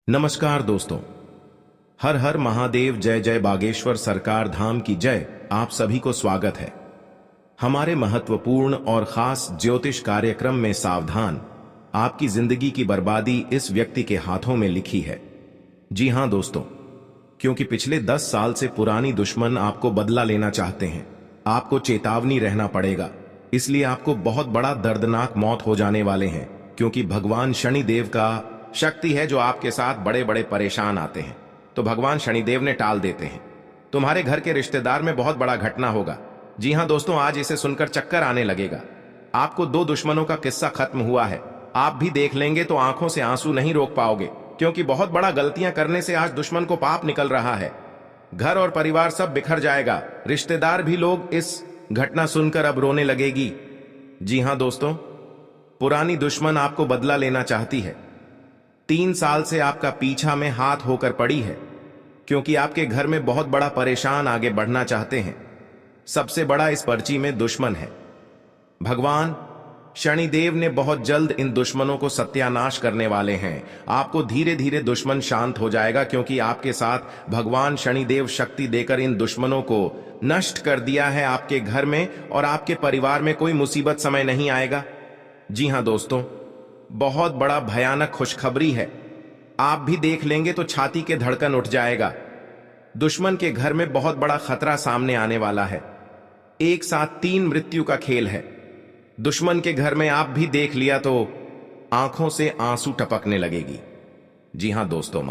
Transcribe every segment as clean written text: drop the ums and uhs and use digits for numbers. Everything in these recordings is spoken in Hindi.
नमस्कार दोस्तों। हर हर महादेव, जय जय बागेश्वर सरकार धाम की जय। आप सभी को स्वागत है हमारे महत्वपूर्ण और खास ज्योतिष कार्यक्रम में। सावधान, आपकी जिंदगी की बर्बादी इस व्यक्ति के हाथों में लिखी है। जी हां दोस्तों, क्योंकि पिछले 10 साल से पुरानी दुश्मन आपको बदला लेना चाहते हैं। आपको चेतावनी रहना पड़ेगा, इसलिए आपको बहुत बड़ा दर्दनाक मौत हो जाने वाले हैं। क्योंकि भगवान शनिदेव का शक्ति है जो आपके साथ बड़े बड़े परेशान आते हैं, तो भगवान शनिदेव ने टाल देते हैं। तुम्हारे घर के रिश्तेदार में बहुत बड़ा घटना होगा। जी हां दोस्तों, आज इसे सुनकर चक्कर आने लगेगा। आपको 2 दुश्मनों का किस्सा खत्म हुआ है। आप भी देख लेंगे तो आंखों से आंसू नहीं रोक पाओगे, क्योंकि बहुत बड़ा गलतियां करने से आज दुश्मन को पाप निकल रहा है। घर और परिवार सब बिखर जाएगा। रिश्तेदार भी लोग इस घटना सुनकर अब रोने लगेगी। जी हां दोस्तों, पुरानी दुश्मन आपको बदला लेना चाहती है। 3 साल से आपका पीछा में हाथ होकर पड़ी है, क्योंकि आपके घर में बहुत बड़ा परेशान आगे बढ़ना चाहते हैं। सबसे बड़ा इस पर्ची में दुश्मन है। भगवान शनिदेव ने बहुत जल्द इन दुश्मनों को सत्यानाश करने वाले हैं। आपको धीरे धीरे दुश्मन शांत हो जाएगा, क्योंकि आपके साथ भगवान शनिदेव शक्ति देकर इन दुश्मनों को नष्ट कर दिया है। आपके घर में और आपके परिवार में कोई मुसीबत समय नहीं आएगा। जी हां दोस्तों, बहुत बड़ा भयानक खुशखबरी है। आप भी देख लेंगे तो छाती के धड़कन उठ जाएगा। दुश्मन के घर में बहुत बड़ा खतरा सामने आने वाला है। एक साथ 3 मृत्यु का खेल है। दुश्मन के घर में आप भी देख लिया तो आंखों से आंसू टपकने लगेगी। जी हां दोस्तों,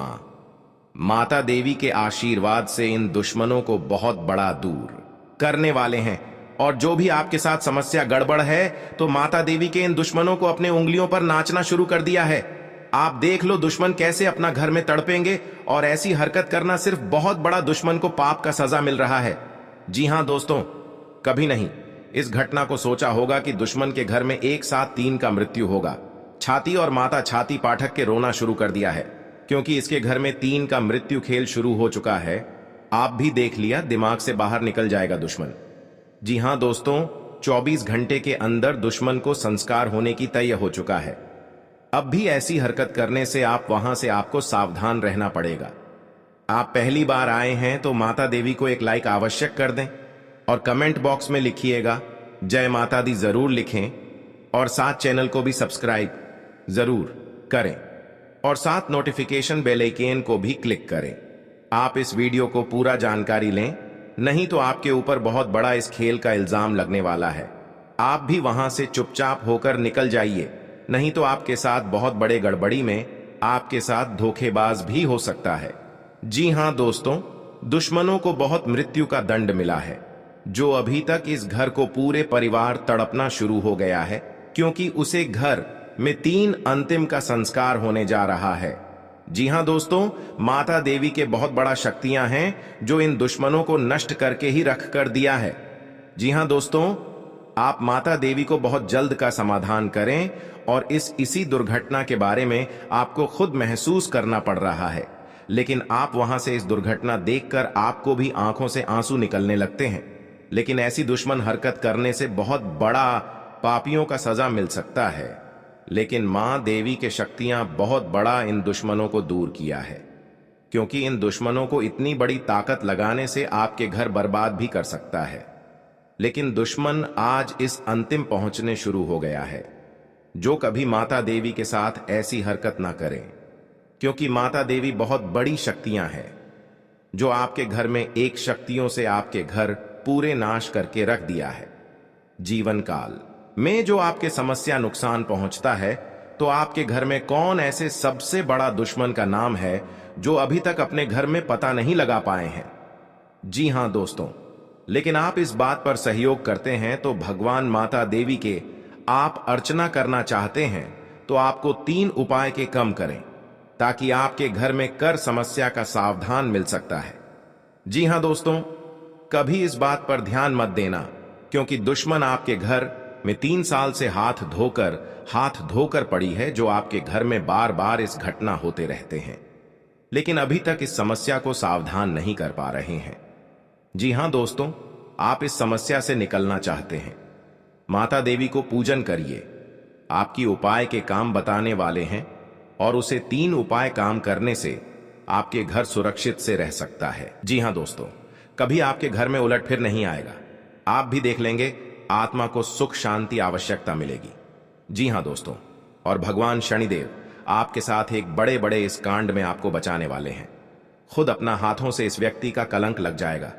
माता देवी के आशीर्वाद से इन दुश्मनों को बहुत बड़ा दूर करने वाले हैं। और जो भी आपके साथ समस्या गड़बड़ है, तो माता देवी के इन दुश्मनों को अपने उंगलियों पर नाचना शुरू कर दिया है। आप देख लो दुश्मन कैसे अपना घर में तड़पेंगे, और ऐसी हरकत करना सिर्फ बहुत बड़ा दुश्मन को पाप का सजा मिल रहा है। जी हां दोस्तों, कभी नहीं इस घटना को सोचा होगा कि दुश्मन के घर में एक साथ 3 का मृत्यु होगा। छाती और माता छाती पाठक के रोना शुरू कर दिया है, क्योंकि इसके घर में 3 का मृत्यु खेल शुरू हो चुका है। आप भी देख लिया, दिमाग से बाहर निकल जाएगा दुश्मन। जी हां दोस्तों, 24 घंटे के अंदर दुश्मन को संस्कार होने की तय हो चुका है। अब भी ऐसी हरकत करने से वहां से आपको सावधान रहना पड़ेगा। आप पहली बार आए हैं तो माता देवी को एक लाइक आवश्यक कर दें, और कमेंट बॉक्स में लिखिएगा जय माता दी जरूर लिखें, और साथ चैनल को भी सब्सक्राइब जरूर करें, और साथ नोटिफिकेशन बेल आइकन को भी क्लिक करें। आप इस वीडियो को पूरा जानकारी लें, नहीं तो आपके ऊपर बहुत बड़ा इस खेल का इल्जाम लगने वाला है। आप भी वहां से चुपचाप होकर निकल जाइए, नहीं तो आपके साथ बहुत बड़े गड़बड़ी में आपके साथ धोखेबाज भी हो सकता है। जी हां दोस्तों, दुश्मनों को बहुत मृत्यु का दंड मिला है, जो अभी तक इस घर को पूरे परिवार तड़पना शुरू हो गया है, क्योंकि उसे घर में 3 अंतिम का संस्कार होने जा रहा है। जी हां दोस्तों, माता देवी के बहुत बड़ा शक्तियां हैं, जो इन दुश्मनों को नष्ट करके ही रख कर दिया है। जी हां दोस्तों, आप माता देवी को बहुत जल्द का समाधान करें, और इसी दुर्घटना के बारे में आपको खुद महसूस करना पड़ रहा है। लेकिन आप वहां से इस दुर्घटना देखकर आपको भी आंखों से आंसू निकलने लगते हैं। लेकिन ऐसी दुश्मन हरकत करने से बहुत बड़ा पापियों का सजा मिल सकता है। लेकिन मां देवी के शक्तियां बहुत बड़ा इन दुश्मनों को दूर किया है, क्योंकि इन दुश्मनों को इतनी बड़ी ताकत लगाने से आपके घर बर्बाद भी कर सकता है। लेकिन दुश्मन आज इस अंतिम पहुंचने शुरू हो गया है। जो कभी माता देवी के साथ ऐसी हरकत ना करें, क्योंकि माता देवी बहुत बड़ी शक्तियां हैं, जो आपके घर में एक शक्तियों से आपके घर पूरे नाश करके रख दिया है। जीवन काल में जो आपके समस्या नुकसान पहुंचता है, तो आपके घर में कौन ऐसे सबसे बड़ा दुश्मन का नाम है जो अभी तक अपने घर में पता नहीं लगा पाए हैं। जी हां दोस्तों, लेकिन आप इस बात पर सहयोग करते हैं तो भगवान माता देवी के आप अर्चना करना चाहते हैं, तो आपको 3 उपाय के कम करें, ताकि आपके घर में कर समस्या का सावधान मिल सकता है। जी हां दोस्तों, कभी इस बात पर ध्यान मत देना, क्योंकि दुश्मन आपके घर में 3 साल से हाथ धोकर पड़ी है, जो आपके घर में बार बार इस घटना होते रहते हैं, लेकिन अभी तक इस समस्या को सावधान नहीं कर पा रहे हैं। जी हां दोस्तों, आप इस समस्या से निकलना चाहते हैं, माता देवी को पूजन करिए। आपकी उपाय के काम बताने वाले हैं और उसे 3 उपाय काम करने से आपके घर सुरक्षित से रह सकता है। जी हां दोस्तों, कभी आपके घर में उलटफेर नहीं आएगा। आप भी देख लेंगे, आत्मा को सुख शांति आवश्यकता मिलेगी। जी हां दोस्तों, और भगवान शनिदेव आपके साथ एक बड़े बड़े इस कांड में आपको बचाने वाले हैं। खुद अपना हाथों से इस व्यक्ति का कलंक लग जाएगा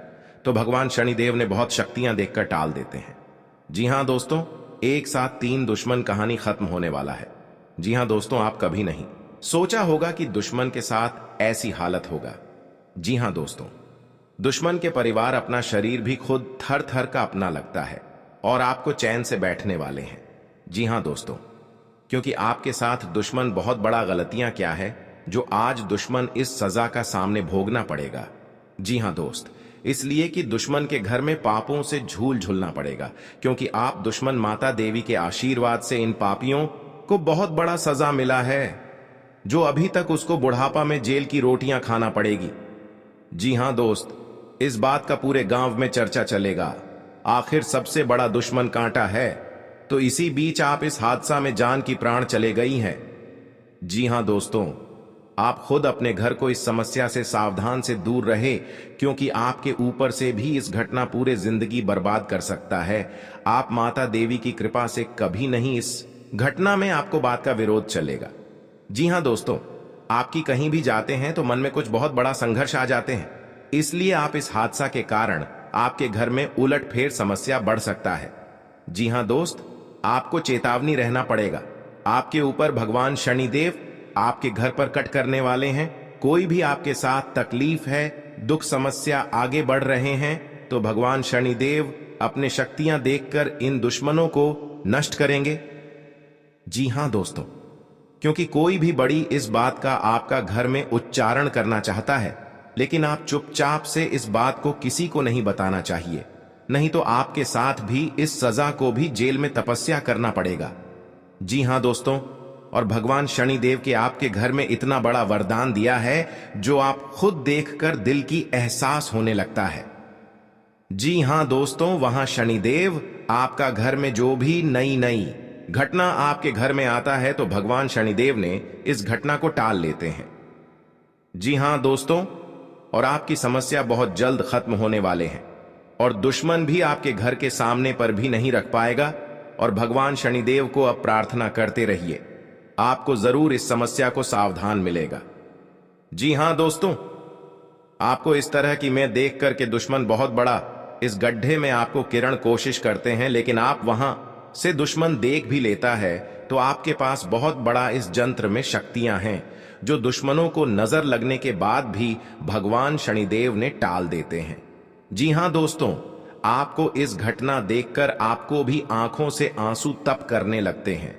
तो भगवान शनिदेव ने बहुत शक्तियां देकर टाल देते हैं। जी हां दोस्तों, एक साथ 3 दुश्मन कहानी खत्म होने वाला है। जी हां दोस्तों, आप कभी नहीं सोचा होगा कि दुश्मन के साथ ऐसी हालत होगा। जी हां दोस्तों, दुश्मन के परिवार अपना शरीर भी खुद थर थर का अपना लगता है और आपको चैन से बैठने वाले हैं। जी हां दोस्तों, क्योंकि आपके साथ दुश्मन बहुत बड़ा गलतियां क्या है जो आज दुश्मन इस सजा का सामने भोगना पड़ेगा। जी हां दोस्त, इसलिए कि दुश्मन के घर में पापों से झूल झूलना पड़ेगा, क्योंकि आप दुश्मन माता देवी के आशीर्वाद से इन पापियों को बहुत बड़ा सजा मिला है, जो अभी तक उसको बुढ़ापा में जेल की रोटियां खाना पड़ेगी। जी हां दोस्त, इस बात का पूरे गांव में चर्चा चलेगा। आखिर सबसे बड़ा दुश्मन कांटा है, तो इसी बीच आप इस हादसा में जान की प्राण चले गई हैं। जी हां दोस्तों, आप खुद अपने घर को इस समस्या से सावधान से दूर रहे, क्योंकि आपके ऊपर से भी इस घटना पूरे जिंदगी बर्बाद कर सकता है। आप माता देवी की कृपा से कभी नहीं इस घटना में आपको बात का विरोध चलेगा। जी हां दोस्तों, आपकी कहीं भी जाते हैं तो मन में कुछ बहुत बड़ा संघर्ष आ जाते हैं, इसलिए आप इस हादसा के कारण आपके घर में उलटफेर समस्या बढ़ सकता है। जी हां दोस्त, आपको चेतावनी रहना पड़ेगा। आपके ऊपर भगवान शनिदेव आपके घर पर कट करने वाले हैं। कोई भी आपके साथ तकलीफ है, दुख समस्या आगे बढ़ रहे हैं, तो भगवान शनिदेव अपने शक्तियां देखकर इन दुश्मनों को नष्ट करेंगे। जी हां दोस्तों, क्योंकि कोई भी बड़ी इस बात का आपका घर में उच्चारण करना चाहता है, लेकिन आप चुपचाप से इस बात को किसी को नहीं बताना चाहिए, नहीं तो आपके साथ भी इस सजा को भी जेल में तपस्या करना पड़ेगा। जी हां दोस्तों, और भगवान शनिदेव के आपके घर में इतना बड़ा वरदान दिया है जो आप खुद देखकर दिल की एहसास होने लगता है। जी हां दोस्तों, वहां शनिदेव आपका घर में जो भी नई घटना आपके घर में आता है तो भगवान शनिदेव ने इस घटना को टाल लेते हैं। जी हां दोस्तों, और आपकी समस्या बहुत जल्द खत्म होने वाले हैं और दुश्मन भी आपके घर के सामने पर भी नहीं रख पाएगा। और भगवान शनिदेव को अब प्रार्थना करते रहिए, आपको जरूर इस समस्या को सावधान मिलेगा। जी हां दोस्तों, आपको इस तरह की मैं देख कर के दुश्मन बहुत बड़ा इस गड्ढे में आपको किरण कोशिश करते हैं, लेकिन आप वहां से दुश्मन देख भी लेता है तो आपके पास बहुत बड़ा इस जंत्र में शक्तियां हैं जो दुश्मनों को नजर लगने के बाद भी भगवान शनिदेव ने टाल देते हैं। जी हां दोस्तों, आपको इस घटना देखकर आपको भी आंखों से आंसू तप करने लगते हैं,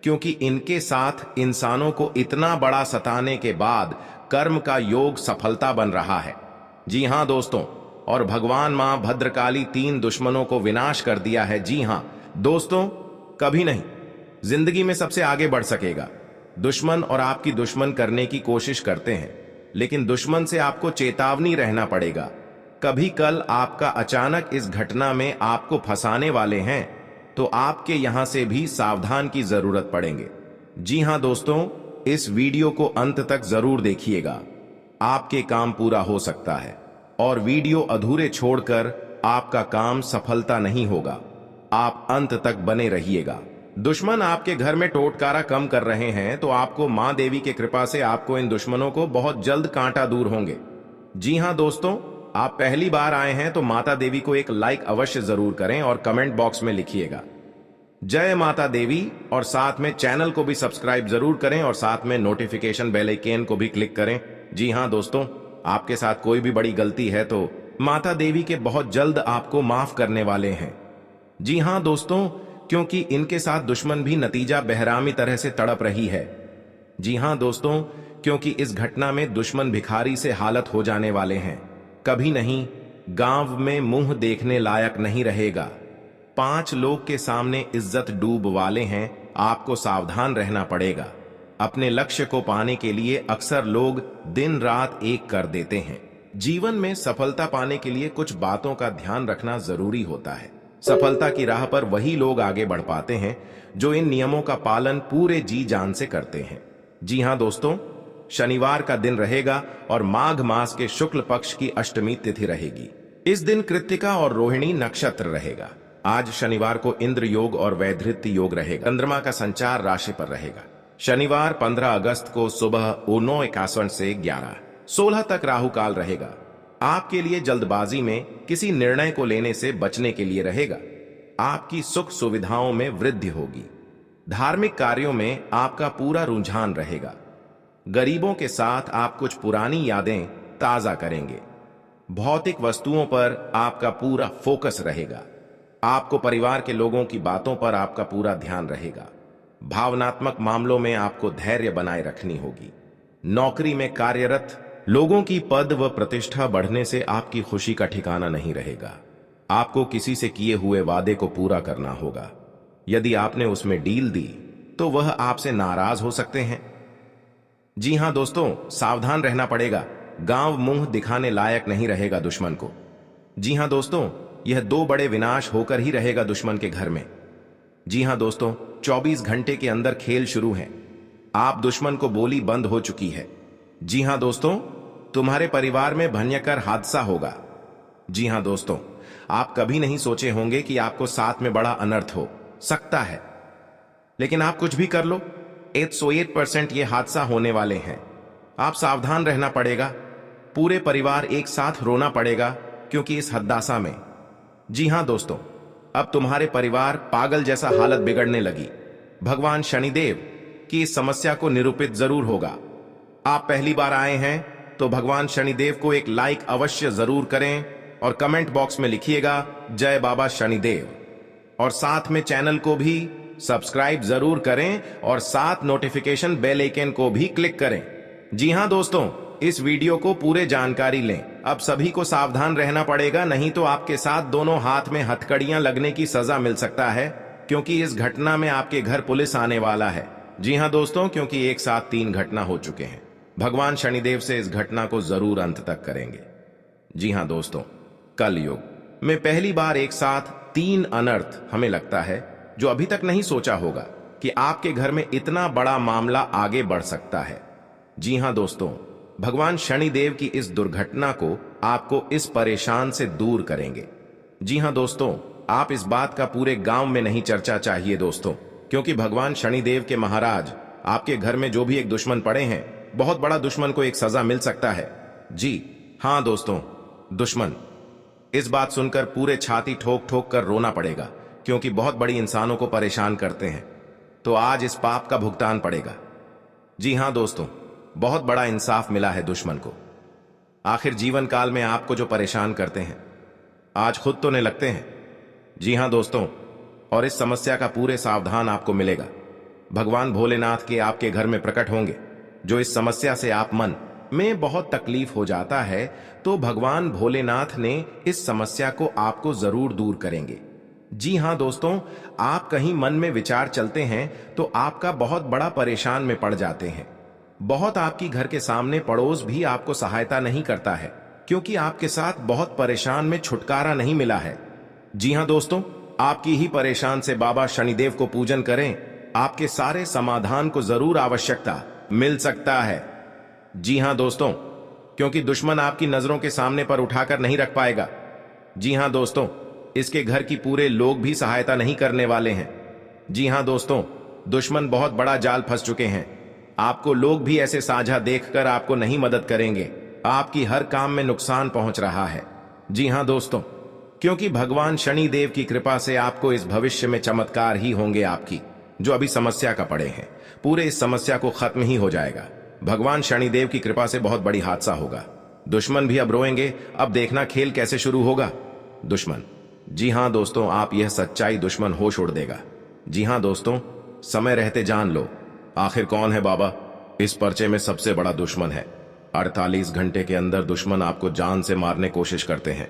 क्योंकि इनके साथ इंसानों को इतना बड़ा सताने के बाद कर्म का योग सफलता बन रहा है। जी हां दोस्तों, और भगवान मां भद्रकाली 3 दुश्मनों को विनाश कर दिया है। जी हां दोस्तों, कभी नहीं जिंदगी में सबसे आगे बढ़ सकेगा। दुश्मन और आपकी दुश्मन करने की कोशिश करते हैं, लेकिन दुश्मन से आपको चेतावनी रहना पड़ेगा। कभी कल आपका अचानक इस घटना में आपको फंसाने वाले हैं, तो आपके यहां से भी सावधान की जरूरत पड़ेंगे। जी हां दोस्तों, इस वीडियो को अंत तक जरूर देखिएगा, आपके काम पूरा हो सकता है। और वीडियो अधूरे छोड़कर आपका काम सफलता नहीं होगा। आप अंत तक बने रहिएगा। दुश्मन आपके घर में टोटकारा कम कर रहे हैं, तो आपको मां देवी की कृपा से आपको इन दुश्मनों को बहुत जल्द कांटा दूर होंगे। जी हां दोस्तों, आप पहली बार आए हैं तो माता देवी को एक लाइक अवश्य जरूर करें और कमेंट बॉक्स में लिखिएगा जय माता देवी, और साथ में चैनल को भी सब्सक्राइब जरूर करें और साथ में नोटिफिकेशन बेल आइकन को भी क्लिक करें। जी हां दोस्तों, आपके साथ कोई भी बड़ी गलती है तो माता देवी के बहुत जल्द आपको माफ करने वाले हैं। जी हां दोस्तों, क्योंकि इनके साथ दुश्मन भी नतीजा बेहरामी तरह से तड़प रही है। जी हां दोस्तों, क्योंकि इस घटना में दुश्मन भिखारी से हालत हो जाने वाले हैं। कभी नहीं, गांव में मुंह देखने लायक नहीं रहेगा। 5 लोग के सामने इज्जत डूब वाले हैं। आपको सावधान रहना पड़ेगा। अपने लक्ष्य को पाने के लिए अक्सर लोग दिन रात एक कर देते हैं। जीवन में सफलता पाने के लिए कुछ बातों का ध्यान रखना जरूरी होता है। सफलता की राह पर वही लोग आगे बढ़ पाते हैं जो इन नियमों का पालन पूरे जी जान से करते हैं। जी हां दोस्तों, शनिवार का दिन रहेगा और माघ मास के शुक्ल पक्ष की अष्टमी तिथि रहेगी। इस दिन कृत्तिका और रोहिणी नक्षत्र रहेगा। आज शनिवार को इंद्र योग और वैधृत्य योग रहेगा। चंद्रमा का संचार राशि पर रहेगा। शनिवार 15 अगस्त को सुबह 9:51 से 11:16 तक राहु काल रहेगा। आपके लिए जल्दबाजी में किसी निर्णय को लेने से बचने के लिए रहेगा। आपकी सुख सुविधाओं में वृद्धि होगी। धार्मिक कार्यों में आपका पूरा रुझान रहेगा। गरीबों के साथ आप कुछ पुरानी यादें ताजा करेंगे। भौतिक वस्तुओं पर आपका पूरा फोकस रहेगा। आपको परिवार के लोगों की बातों पर आपका पूरा ध्यान रहेगा। भावनात्मक मामलों में आपको धैर्य बनाए रखनी होगी। नौकरी में कार्यरत लोगों की पद व प्रतिष्ठा बढ़ने से आपकी खुशी का ठिकाना नहीं रहेगा। आपको किसी से किए हुए वादे को पूरा करना होगा। यदि आपने उसमें डील दी तो वह आपसे नाराज हो सकते हैं। जी हां दोस्तों, सावधान रहना पड़ेगा। गांव मुंह दिखाने लायक नहीं रहेगा दुश्मन को। जी हां दोस्तों, यह 2 बड़े विनाश होकर ही रहेगा दुश्मन के घर में। जी हां दोस्तों, 24 घंटे के अंदर खेल शुरू है। आप दुश्मन को बोली बंद हो चुकी है। जी हां दोस्तों, तुम्हारे परिवार में भयंकर हादसा होगा। जी हां दोस्तों, आप कभी नहीं सोचे होंगे कि आपको साथ में बड़ा अनर्थ हो सकता है, लेकिन आप कुछ भी कर लो, 108% ये हादसा होने वाले हैं। आप सावधान रहना पड़ेगा। पूरे परिवार एक साथ रोना पड़ेगा क्योंकि इस हद्दासा में। जी हां दोस्तों, अब तुम्हारे परिवार पागल जैसा हालत बिगड़ने लगी। भगवान शनिदेव की इस समस्या को निरूपित जरूर होगा। आप पहली बार आए हैं तो भगवान शनिदेव को एक लाइक अवश्य जरूर करें और कमेंट बॉक्स में लिखिएगा जय बाबा शनिदेव, और साथ में चैनल को भी सब्सक्राइब जरूर करें और साथ नोटिफिकेशन बेल आइकन को भी क्लिक करें। जी हां दोस्तों, इस वीडियो को पूरे जानकारी लें। अब सभी को सावधान रहना पड़ेगा, नहीं तो आपके साथ दोनों हाथ में हथकड़ियां लगने की सजा मिल सकता है, क्योंकि इस घटना में आपके घर पुलिस आने वाला है। जी हां दोस्तों, क्योंकि एक साथ 3 घटना हो चुके हैं। भगवान शनिदेव से इस घटना को जरूर अंत तक करेंगे। जी हां दोस्तों, कल युग में पहली बार एक साथ 3 अनर्थ हमें लगता है, जो अभी तक नहीं सोचा होगा कि आपके घर में इतना बड़ा मामला आगे बढ़ सकता है। जी हां दोस्तों, भगवान शनिदेव की इस दुर्घटना को आपको इस परेशान से दूर करेंगे। जी हां दोस्तों, आप इस बात का पूरे गांव में नहीं चर्चा चाहिए दोस्तों, क्योंकि भगवान शनिदेव के महाराज आपके घर में जो भी एक दुश्मन पड़े हैं, बहुत बड़ा दुश्मन को एक सजा मिल सकता है। जी हां दोस्तों, दुश्मन। इस बात सुनकर पूरे छाती ठोक ठोक कर रोना पड़ेगा, क्योंकि बहुत बड़ी इंसानों को परेशान करते हैं, तो आज इस पाप का भुगतान पड़ेगा। जी हां दोस्तों, बहुत बड़ा इंसाफ मिला है दुश्मन को। आखिर जीवन काल में आपको जो परेशान करते हैं, आज खुद तो नहीं लगते हैं। जी हां दोस्तों, और इस समस्या का पूरे सावधान आपको मिलेगा। भगवान भोलेनाथ के आपके घर में प्रकट होंगे। जो इस समस्या से आप मन में बहुत तकलीफ हो जाता है, तो भगवान भोलेनाथ ने इस समस्या को आपको जरूर दूर करेंगे। जी हां दोस्तों, आप कहीं मन में विचार चलते हैं तो आपका बहुत बड़ा परेशान में पड़ जाते हैं। बहुत आपकी घर के सामने पड़ोस भी आपको सहायता नहीं करता है, क्योंकि आपके साथ बहुत परेशान में छुटकारा नहीं मिला है। जी हां दोस्तों, आपकी ही परेशान से बाबा शनिदेव को पूजन करें, आपके सारे समाधान को जरूर आवश्यकता मिल सकता है। जी हां दोस्तों, क्योंकि दुश्मन आपकी नजरों के सामने पर उठाकर नहीं रख पाएगा। जी हां दोस्तों, इसके घर की पूरे लोग भी सहायता नहीं करने वाले हैं। जी हां दोस्तों, दुश्मन बहुत बड़ा जाल फंस चुके हैं। आपको लोग भी ऐसे साझा देखकर आपको नहीं मदद करेंगे। आपकी हर काम में नुकसान पहुंच रहा है। जी हां दोस्तों, क्योंकि भगवान शनि देव की कृपा से आपको इस भविष्य में चमत्कार ही होंगे। आपकी जो अभी समस्या का पड़े हैं, पूरे इस समस्या को खत्म ही हो जाएगा। भगवान शनिदेव की कृपा से बहुत बड़ी हादसा होगा। दुश्मन भी अब रोएंगे। अब देखना खेल कैसे शुरू होगा। दुश्मन। जी हां दोस्तों, आप यह सच्चाई दुश्मन होश उड़ देगा। जी हां दोस्तों, समय रहते जान लो आखिर कौन है बाबा इस पर्चे में सबसे बड़ा दुश्मन है। 48 घंटे के अंदर दुश्मन आपको जान से मारने कोशिश करते हैं।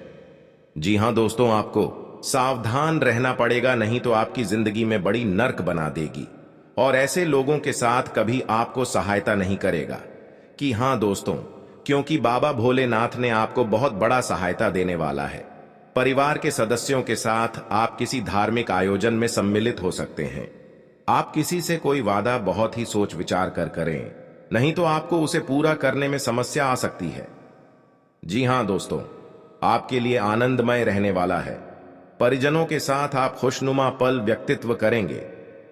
जी हां दोस्तों, आपको सावधान रहना पड़ेगा, नहीं तो आपकी जिंदगी में बड़ी नर्क बना देगी और ऐसे लोगों के साथ कभी आपको सहायता नहीं करेगा। कि हां दोस्तों, क्योंकि बाबा भोलेनाथ ने आपको बहुत बड़ा सहायता देने वाला है। परिवार के सदस्यों के साथ आप किसी धार्मिक आयोजन में सम्मिलित हो सकते हैं। आप किसी से कोई वादा बहुत ही सोच विचार कर करें, नहीं तो आपको उसे पूरा करने में समस्या आ सकती है। जी हां दोस्तों, आपके लिए आनंदमय रहने वाला है। परिजनों के साथ आप खुशनुमा पल व्यक्तित्व करेंगे।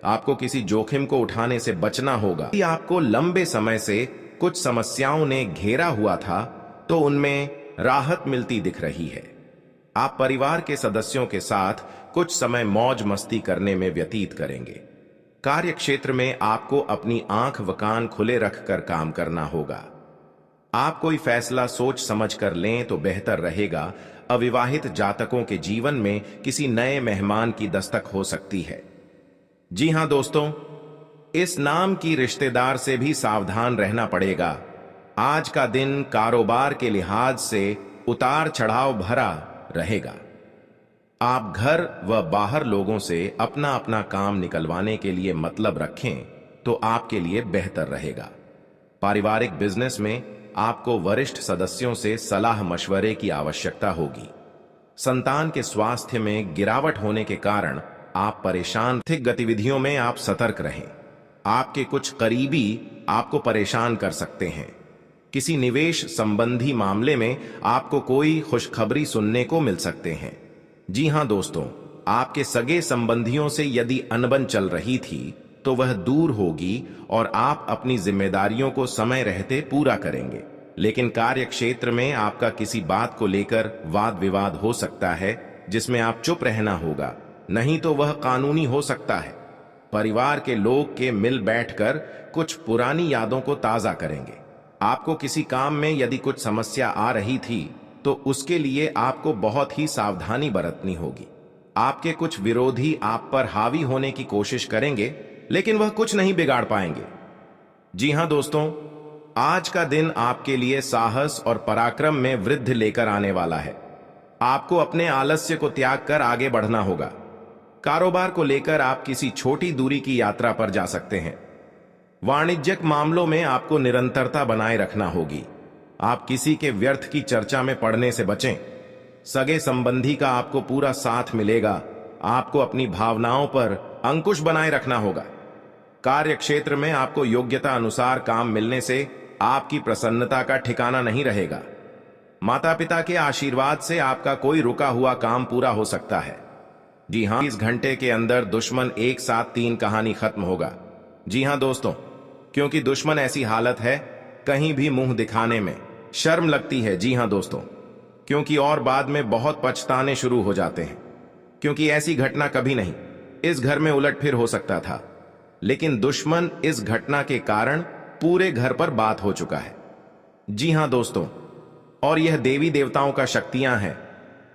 आपको किसी जोखिम को उठाने से बचना होगा। यदि आपको लंबे समय से कुछ समस्याओं ने घेरा हुआ था तो उनमें राहत मिलती दिख रही है। आप परिवार के सदस्यों के साथ कुछ समय मौज मस्ती करने में व्यतीत करेंगे। कार्य क्षेत्र में आपको अपनी आंख व कान खुले रखकर काम करना होगा। आप कोई फैसला सोच समझ कर लें तो बेहतर रहेगा। अविवाहित जातकों के जीवन में किसी नए मेहमान की दस्तक हो सकती है। जी हां दोस्तों, इस नाम की रिश्तेदार से भी सावधान रहना पड़ेगा। आज का दिन कारोबार के लिहाज से उतार चढ़ाव भरा रहेगा। आप घर व बाहर लोगों से अपना अपना काम निकलवाने के लिए मतलब रखें तो आपके लिए बेहतर रहेगा। पारिवारिक बिजनेस में आपको वरिष्ठ सदस्यों से सलाह मशवरे की आवश्यकता होगी। संतान के स्वास्थ्य में गिरावट होने के कारण आप परेशान। आर्थिक गतिविधियों में आप सतर्क रहें। आपके कुछ करीबी आपको परेशान कर सकते हैं। किसी निवेश संबंधी मामले में आपको कोई खुशखबरी सुनने को मिल सकते हैं। जी हां दोस्तों, आपके सगे संबंधियों से यदि अनबन चल रही थी तो वह दूर होगी और आप अपनी जिम्मेदारियों को समय रहते पूरा करेंगे। लेकिन कार्य क्षेत्र में आपका किसी बात को लेकर वाद विवाद हो सकता है जिसमें आप चुप रहना होगा, नहीं तो वह कानूनी हो सकता है। परिवार के लोग के मिल बैठकर कुछ पुरानी यादों को ताजा करेंगे। आपको किसी काम में यदि कुछ समस्या आ रही थी तो उसके लिए आपको बहुत ही सावधानी बरतनी होगी। आपके कुछ विरोधी आप पर हावी होने की कोशिश करेंगे लेकिन वह कुछ नहीं बिगाड़ पाएंगे। जी हां दोस्तों, आज का दिन आपके लिए साहस और पराक्रम में वृद्धि लेकर आने वाला है। आपको अपने आलस्य को त्याग कर आगे बढ़ना होगा। कारोबार को लेकर आप किसी छोटी दूरी की यात्रा पर जा सकते हैं। वाणिज्यिक मामलों में आपको निरंतरता बनाए रखना होगी। आप किसी के व्यर्थ की चर्चा में पड़ने से बचें। सगे संबंधी का आपको पूरा साथ मिलेगा। आपको अपनी भावनाओं पर अंकुश बनाए रखना होगा। कार्य क्षेत्र में आपको योग्यता अनुसार काम मिलने से आपकी प्रसन्नता का ठिकाना नहीं रहेगा। माता पिता के आशीर्वाद से आपका कोई रुका हुआ काम पूरा हो सकता है। जी हां, इस घंटे के अंदर दुश्मन एक साथ 3 कहानी खत्म होगा। जी हां दोस्तों, क्योंकि दुश्मन ऐसी हालत है कहीं भी मुंह दिखाने में शर्म लगती है। जी हां दोस्तों, क्योंकि और बाद में बहुत पछताने शुरू हो जाते हैं, क्योंकि ऐसी घटना कभी नहीं इस घर में उलटफेर हो सकता था, लेकिन दुश्मन इस घटना के कारण पूरे घर पर बात हो चुका है। जी हां दोस्तों, और यह देवी देवताओं का शक्तियां हैं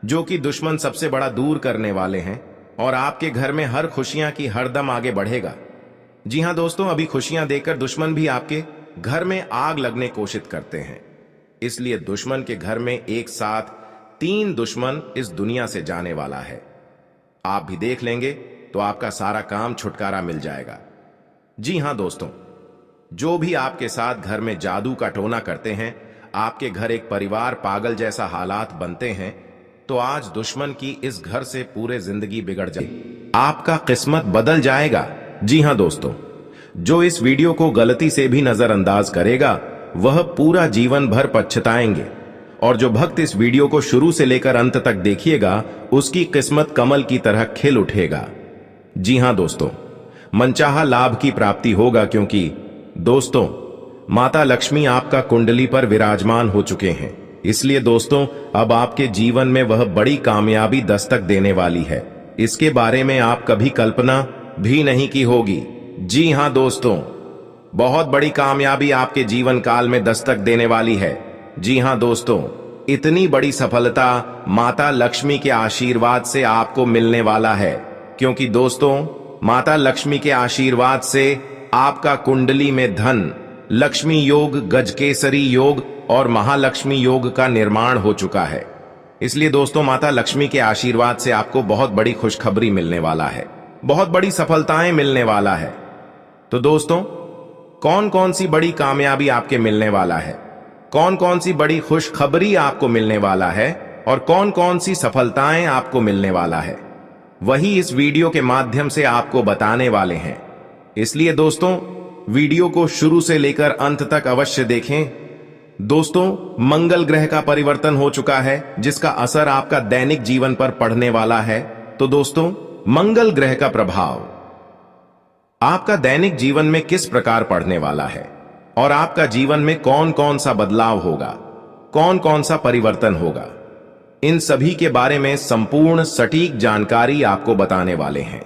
जो कि दुश्मन सबसे बड़ा दूर करने वाले हैं और आपके घर में हर खुशियां की हरदम आगे बढ़ेगा। जी हां दोस्तों, अभी खुशियां देकर दुश्मन भी आपके घर में आग लगने कोशिश करते हैं। इसलिए दुश्मन के घर में एक साथ 3 दुश्मन इस दुनिया से जाने वाला है। आप भी देख लेंगे तो आपका सारा काम छुटकारा मिल जाएगा। जी हां दोस्तों, जो भी आपके साथ घर में जादू का टोना करते हैं, आपके घर एक परिवार पागल जैसा हालात बनते हैं, तो आज दुश्मन की इस घर से पूरे जिंदगी बिगड़ जाए, आपका किस्मत बदल जाएगा। जी हां दोस्तों, जो इस वीडियो को गलती से भी नजरअंदाज करेगा वह पूरा जीवन भर पछताएंगे, और जो भक्त इस वीडियो को शुरू से लेकर अंत तक देखिएगा उसकी किस्मत कमल की तरह खिल उठेगा। जी हां दोस्तों, मनचाहा लाभ की प्राप्ति होगा, क्योंकि दोस्तों माता लक्ष्मी आपका कुंडली पर विराजमान हो चुके हैं। इसलिए दोस्तों अब आपके जीवन में वह बड़ी कामयाबी दस्तक देने वाली है। इसके बारे में आप कभी कल्पना भी नहीं की होगी। जी हां दोस्तों, बहुत बड़ी कामयाबी आपके जीवन काल में दस्तक देने वाली है। जी हां दोस्तों, इतनी बड़ी सफलता माता लक्ष्मी के आशीर्वाद से आपको मिलने वाला है, क्योंकि दोस्तों माता लक्ष्मी के आशीर्वाद से आपका कुंडली में धन, लक्ष्मी योग, गजकेसरी योग और महालक्ष्मी योग का निर्माण हो चुका है। इसलिए दोस्तों माता लक्ष्मी के आशीर्वाद से आपको बहुत बड़ी खुशखबरी मिलने वाला है, बहुत बड़ी सफलताएं मिलने वाला है। तो दोस्तों कौन कौन सी बड़ी कामयाबी आपके मिलने वाला है, कौन कौन सी बड़ी खुशखबरी आपको मिलने वाला है और कौन कौन सी सफलताएं आपको मिलने वाला है, वही इस वीडियो के माध्यम से आपको बताने वाले हैं। इसलिए दोस्तों वीडियो को शुरू से लेकर अंत तक अवश्य देखें। दोस्तों, मंगल ग्रह का परिवर्तन हो चुका है जिसका असर आपका दैनिक जीवन पर पड़ने वाला है। तो दोस्तों, मंगल ग्रह का प्रभाव आपका दैनिक जीवन में किस प्रकार पड़ने वाला है और आपका जीवन में कौन कौन सा बदलाव होगा, कौन कौन सा परिवर्तन होगा, इन सभी के बारे में संपूर्ण सटीक जानकारी आपको बताने वाले हैं।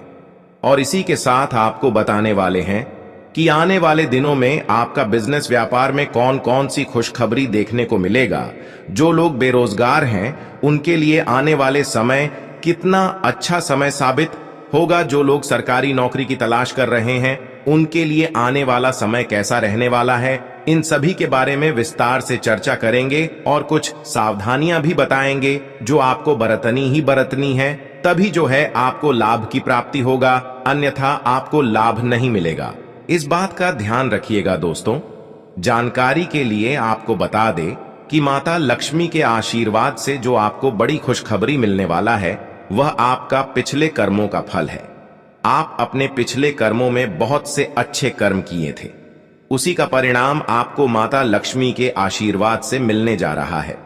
और इसी के साथ आपको बताने वाले हैं कि आने वाले दिनों में आपका बिजनेस व्यापार में कौन कौन सी खुशखबरी देखने को मिलेगा। जो लोग बेरोजगार हैं उनके लिए आने वाले समय कितना अच्छा समय साबित होगा। जो लोग सरकारी नौकरी की तलाश कर रहे हैं उनके लिए आने वाला समय कैसा रहने वाला है, इन सभी के बारे में विस्तार से चर्चा करेंगे और कुछ सावधानियां भी बताएंगे जो आपको बरतनी ही बरतनी है, तभी जो है आपको लाभ की प्राप्ति होगा, अन्यथा आपको लाभ नहीं मिलेगा। इस बात का ध्यान रखिएगा दोस्तों। जानकारी के लिए आपको बता दे कि माता लक्ष्मी के आशीर्वाद से जो आपको बड़ी खुशखबरी मिलने वाला है वह आपका पिछले कर्मों का फल है। आप अपने पिछले कर्मों में बहुत से अच्छे कर्म किए थे, उसी का परिणाम आपको माता लक्ष्मी के आशीर्वाद से मिलने जा रहा है।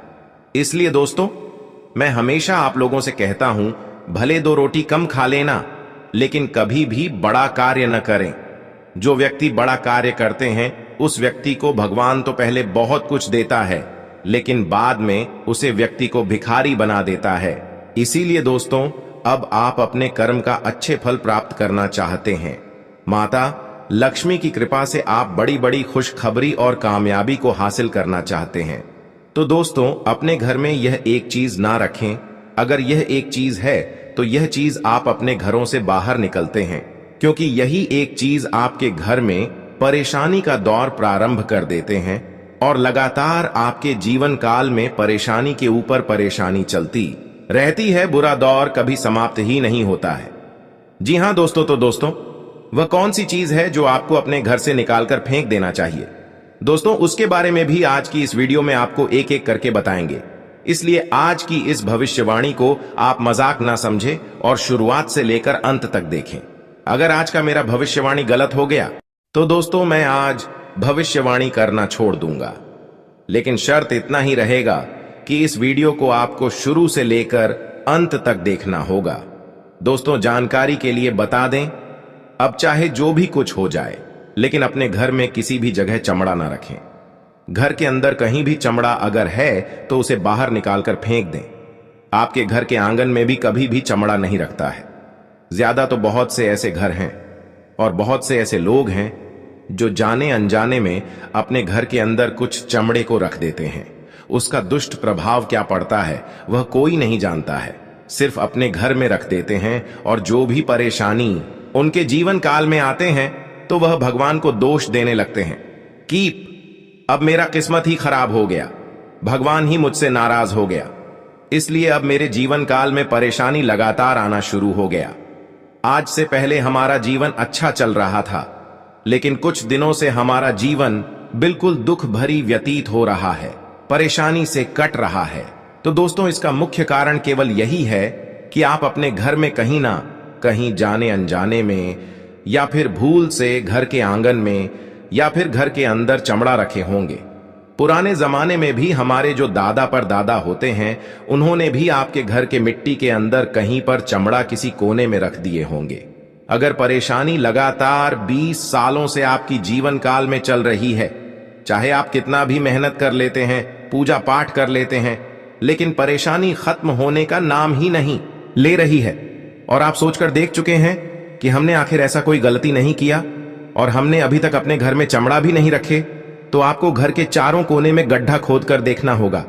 इसलिए दोस्तों, मैं हमेशा आप लोगों से कहता हूं, भले 2 रोटी कम खा लेना लेकिन कभी भी बड़ा कार्य न करें। जो व्यक्ति बड़ा कार्य करते हैं उस व्यक्ति को भगवान तो पहले बहुत कुछ देता है लेकिन बाद में उसे व्यक्ति को भिखारी बना देता है। इसीलिए दोस्तों, अब आप अपने कर्म का अच्छे फल प्राप्त करना चाहते हैं। माता लक्ष्मी की कृपा से आप बड़ी बड़ी खुशखबरी और कामयाबी को हासिल करना चाहते हैं। तो दोस्तों, अपने घर में यह एक चीज ना रखें। अगर यह एक चीज है तो यह चीज आप अपने घरों से बाहर निकलते हैं, क्योंकि यही एक चीज आपके घर में परेशानी का दौर प्रारंभ कर देते हैं और लगातार आपके जीवन काल में परेशानी के ऊपर परेशानी चलती रहती है। बुरा दौर कभी समाप्त ही नहीं होता है। जी हां दोस्तों, तो दोस्तों, वह कौन सी चीज है जो आपको अपने घर से निकालकर फेंक देना चाहिए? दोस्तों, उसके बारे में भी आज की इस वीडियो में आपको एक एक करके बताएंगे। इसलिए आज की इस भविष्यवाणी को आप मजाक ना समझें और शुरुआत से लेकर अंत तक देखें। अगर आज का मेरा भविष्यवाणी गलत हो गया तो दोस्तों, मैं आज भविष्यवाणी करना छोड़ दूंगा। लेकिन शर्त इतना ही रहेगा कि इस वीडियो को आपको शुरू से लेकर अंत तक देखना होगा। दोस्तों, जानकारी के लिए बता दें, अब चाहे जो भी कुछ हो जाए लेकिन अपने घर में किसी भी जगह चमड़ा ना रखें। घर के अंदर कहीं भी चमड़ा अगर है तो उसे बाहर निकालकर फेंक दें। आपके घर के आंगन में भी कभी भी चमड़ा नहीं रखता है। ज्यादा तो बहुत से ऐसे घर हैं और बहुत से ऐसे लोग हैं जो जाने अनजाने में अपने घर के अंदर कुछ चमड़े को रख देते हैं। उसका दुष्ट प्रभाव क्या पड़ता है वह कोई नहीं जानता है, सिर्फ अपने घर में रख देते हैं और जो भी परेशानी उनके जीवन काल में आते हैं तो वह भगवान को दोष देने लगते हैं कि अब मेरा किस्मत ही खराब हो गया, भगवान ही मुझसे नाराज हो गया, इसलिए अब मेरे जीवन काल में परेशानी लगातार आना शुरू हो गया। आज से पहले हमारा जीवन अच्छा चल रहा था लेकिन कुछ दिनों से हमारा जीवन बिल्कुल दुख भरी व्यतीत हो रहा है, परेशानी से कट रहा है। तो दोस्तों, इसका मुख्य कारण केवल यही है कि आप अपने घर में कहीं ना कहीं जाने अनजाने में या फिर भूल से घर के आंगन में या फिर घर के अंदर चमड़ा रखे होंगे। पुराने जमाने में भी हमारे जो दादा पर दादा होते हैं उन्होंने भी आपके घर के मिट्टी के अंदर कहीं पर चमड़ा किसी कोने में रख दिए होंगे। अगर परेशानी लगातार 20 सालों से आपकी जीवन काल में चल रही है, चाहे आप कितना भी मेहनत कर लेते हैं, पूजा पाठ कर लेते हैं, लेकिन परेशानी खत्म होने का नाम ही नहीं ले रही है और आप सोचकर देख चुके हैं कि हमने आखिर ऐसा कोई गलती नहीं किया और हमने अभी तक अपने घर में चमड़ा भी नहीं रखे, तो आपको घर के चारों कोने में गड्ढा खोद कर देखना होगा,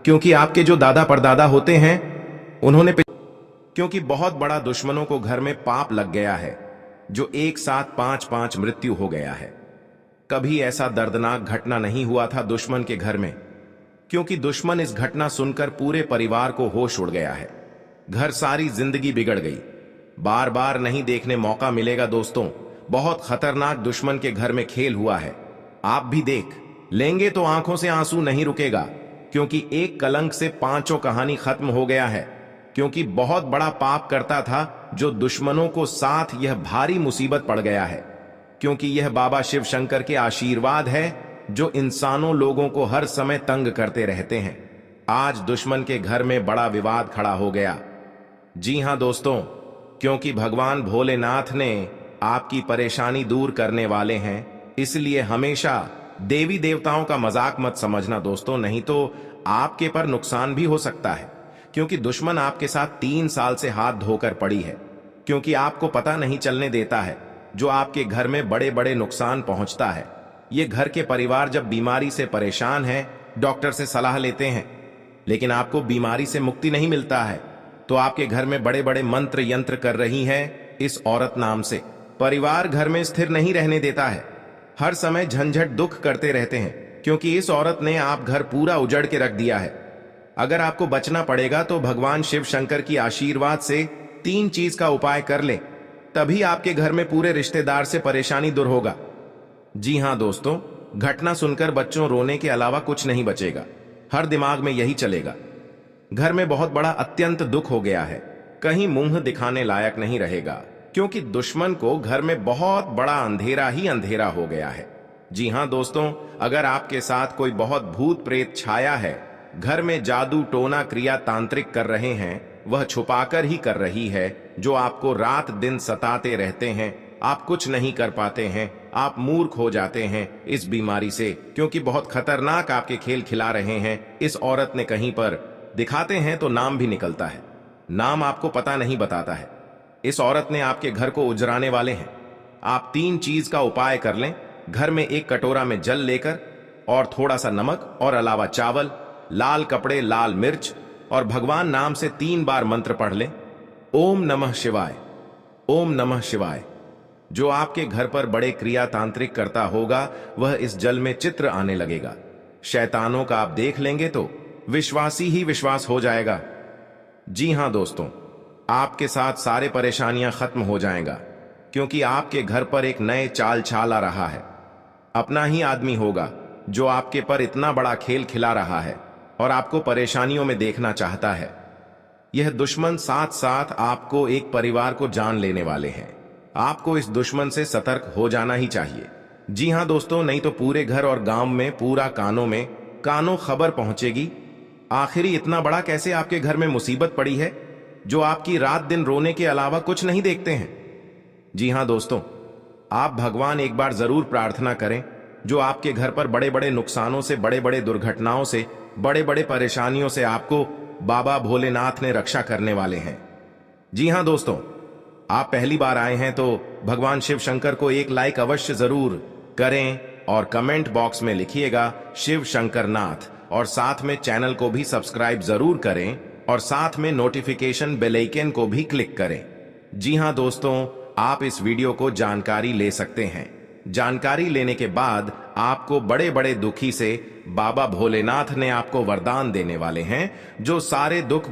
क्योंकि आपके जो दादा परदादा होते हैं उन्होंने क्योंकि बहुत बड़ा दुश्मनों को घर में पाप लग गया है जो एक साथ 5-5 मृत्यु हो गया है। कभी ऐसा दर्दनाक घटना नहीं हुआ था दुश्मन के घर में, क्योंकि दुश्मन इस घटना सुनकर पूरे परिवार को होश उड़ गया है। घर सारी जिंदगी बिगड़ गई। बार बार नहीं देखने मौका मिलेगा दोस्तों। बहुत खतरनाक दुश्मन के घर में खेल हुआ है। आप भी देख लेंगे तो आंखों से आंसू नहीं रुकेगा, क्योंकि एक कलंक से 5 कहानी खत्म हो गया है। क्योंकि बहुत बड़ा पाप करता था जो दुश्मनों को साथ यह भारी मुसीबत पड़ गया है। क्योंकि यह बाबा शिव शंकर के आशीर्वाद है जो इंसानों लोगों को हर समय तंग करते रहते हैं। आज दुश्मन के घर में बड़ा विवाद खड़ा हो गया। जी हां दोस्तों, क्योंकि भगवान भोलेनाथ ने आपकी परेशानी दूर करने वाले हैं, इसलिए हमेशा देवी देवताओं का मजाक मत समझना दोस्तों, नहीं तो आपके पर नुकसान भी हो सकता है। क्योंकि दुश्मन आपके साथ 3 साल से हाथ धोकर पड़ी है, क्योंकि आपको पता नहीं चलने देता है जो आपके घर में बड़े बड़े नुकसान पहुंचता है। ये घर के परिवार जब बीमारी से परेशान है, डॉक्टर से सलाह लेते हैं, लेकिन आपको बीमारी से मुक्ति नहीं मिलता है, तो आपके घर में बड़े बड़े मंत्र यंत्र कर रही है इस औरत नाम से। परिवार घर में स्थिर नहीं रहने देता है, हर समय झंझट दुख करते रहते हैं, क्योंकि इस औरत ने आप घर पूरा उजड़ के रख दिया है। अगर आपको बचना पड़ेगा तो भगवान शिव शंकर की आशीर्वाद से 3 चीज का उपाय कर ले, तभी आपके घर में पूरे रिश्तेदार से परेशानी दूर होगा। जी हां दोस्तों, घटना सुनकर बच्चों रोने के अलावा कुछ नहीं बचेगा, हर दिमाग में यही चलेगा। घर में बहुत बड़ा अत्यंत दुख हो गया है, कहीं मुंह दिखाने लायक नहीं रहेगा, क्योंकि दुश्मन को घर में बहुत बड़ा अंधेरा ही अंधेरा हो गया है। जी हां दोस्तों, अगर आपके साथ कोई बहुत भूत प्रेत छाया है, घर में जादू टोना क्रिया तांत्रिक कर रहे हैं, वह छुपाकर ही कर रही है, जो आपको रात दिन सताते रहते हैं, आप कुछ नहीं कर पाते हैं, आप मूर्ख हो जाते हैं इस बीमारी से, क्योंकि बहुत खतरनाक आपके खेल खिला रहे हैं। इस औरत ने कहीं पर दिखाते हैं तो नाम भी निकलता है, नाम आपको पता नहीं बताता है। इस औरत ने आपके घर को उजराने वाले हैं। आप 3 चीज का उपाय कर लें। घर में 1 कटोरा में जल लेकर और थोड़ा सा नमक और अलावा चावल, लाल कपड़े, लाल मिर्च और भगवान नाम से 3 बार मंत्र पढ़ लें, ओम नमः शिवाय, ओम नमः शिवाय। जो आपके घर पर बड़े क्रिया तांत्रिक करता होगा, वह इस जल में चित्र आने लगेगा। शैतानों का आप देख लेंगे तो विश्वासी ही विश्वास हो जाएगा। जी हां दोस्तों, आपके साथ सारे परेशानियां खत्म हो जाएगा, क्योंकि आपके घर पर एक नए चाल छाल आ रहा है। अपना ही आदमी होगा जो आपके पर इतना बड़ा खेल खिला रहा है और आपको परेशानियों में देखना चाहता है। यह दुश्मन साथ साथ आपको, एक परिवार को जान लेने वाले हैं। आपको इस दुश्मन से सतर्क हो जाना ही चाहिए। जी हां दोस्तों, नहीं तो पूरे घर और गांव में पूरा कानों खबर पहुंचेगी। आखिरी इतना बड़ा कैसे आपके घर में मुसीबत पड़ी है, जो आपकी रात दिन रोने के अलावा कुछ नहीं देखते हैं। जी हां दोस्तों, आप भगवान एक बार जरूर प्रार्थना करें, जो आपके घर पर बड़े बड़े नुकसानों से, बड़े बड़े दुर्घटनाओं से, बड़े बड़े परेशानियों से आपको बाबा भोलेनाथ ने रक्षा करने वाले हैं। जी हां दोस्तों, आप पहली बार आए हैं तो भगवान शिव शंकर को एक लाइक अवश्य जरूर करें और कमेंट बॉक्स में लिखिएगा शिव शंकर नाथ, और साथ में चैनल को भी सब्सक्राइब जरूर करें और साथ में नोटिफिकेशन बेल आइकन को भी क्लिक करें। जी हां दोस्तों, आप इस वीडियो को जानकारी ले सकते हैं। जानकारी लेने के बाद आपको बड़े बड़े दुखी से बाबा भोलेनाथ ने आपको वरदान देने वाले हैं, जो सारे दुख